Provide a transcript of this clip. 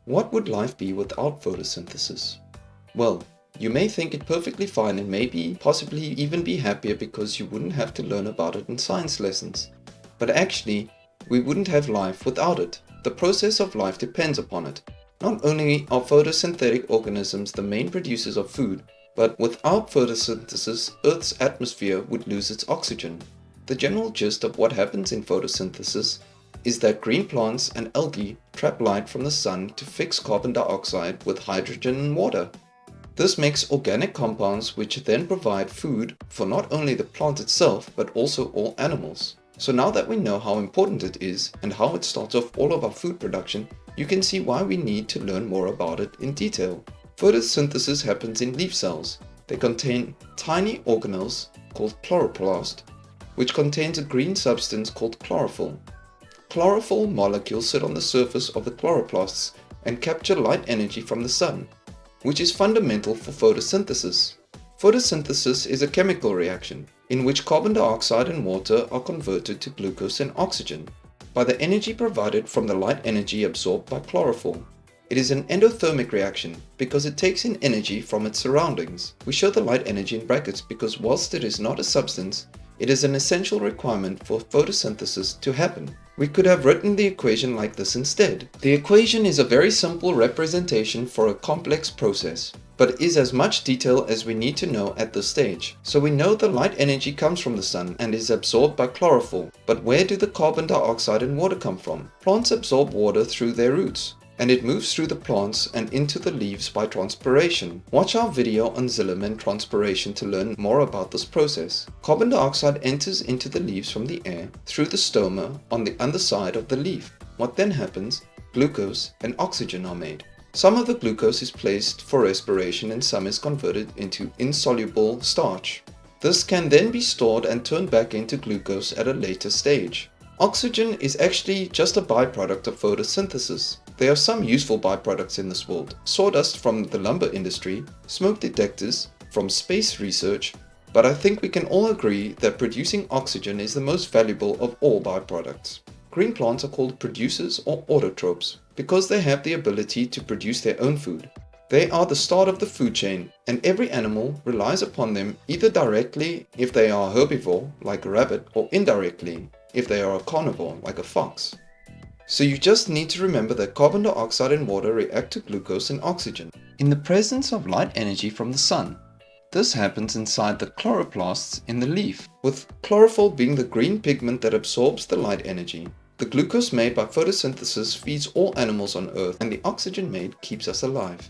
What would life be without photosynthesis? Well, you may think it perfectly fine and maybe possibly even be happier because you wouldn't have to learn about it in science lessons. But actually, we wouldn't have life without it. The process of life depends upon it. Not only are photosynthetic organisms the main producers of food, but without photosynthesis, Earth's atmosphere would lose its oxygen. The general gist of what happens in photosynthesis is that green plants and algae trap light from the sun to fix carbon dioxide with hydrogen and water. This makes organic compounds which then provide food for not only the plant itself but also all animals. So now that we know how important it is and how it starts off all of our food production, you can see why we need to learn more about it in detail. Photosynthesis happens in leaf cells. They contain tiny organelles called chloroplast, which contains a green substance called chlorophyll. Chlorophyll molecules sit on the surface of the chloroplasts and capture light energy from the sun, which is fundamental for photosynthesis. Photosynthesis is a chemical reaction in which carbon dioxide and water are converted to glucose and oxygen by the energy provided from the light energy absorbed by chlorophyll. It is an endothermic reaction because it takes in energy from its surroundings. We show the light energy in brackets because whilst it is not a substance, it is an essential requirement for photosynthesis to happen. We could have written the equation like this instead. The equation is a very simple representation for a complex process, but is as much detail as we need to know at this stage. So we know the light energy comes from the sun and is absorbed by chlorophyll. But where do the carbon dioxide and water come from? Plants absorb water through their roots, and it moves through the plants and into the leaves by transpiration. Watch our video on xylem and transpiration to learn more about this process. Carbon dioxide enters into the leaves from the air through the stoma on the underside of the leaf. What then happens? Glucose and oxygen are made. Some of the glucose is placed for respiration and some is converted into insoluble starch. This can then be stored and turned back into glucose at a later stage. Oxygen is actually just a byproduct of photosynthesis. There are some useful byproducts in this world: sawdust from the lumber industry, smoke detectors from space research, but I think we can all agree that producing oxygen is the most valuable of all byproducts. Green plants are called producers or autotrophs because they have the ability to produce their own food. They are the start of the food chain, and every animal relies upon them either directly if they are a herbivore like a rabbit, or indirectly if they are a carnivore like a fox. So you just need to remember that carbon dioxide and water react to glucose and oxygen in the presence of light energy from the sun. This happens inside the chloroplasts in the leaf, with chlorophyll being the green pigment that absorbs the light energy. The glucose made by photosynthesis feeds all animals on Earth, and the oxygen made keeps us alive.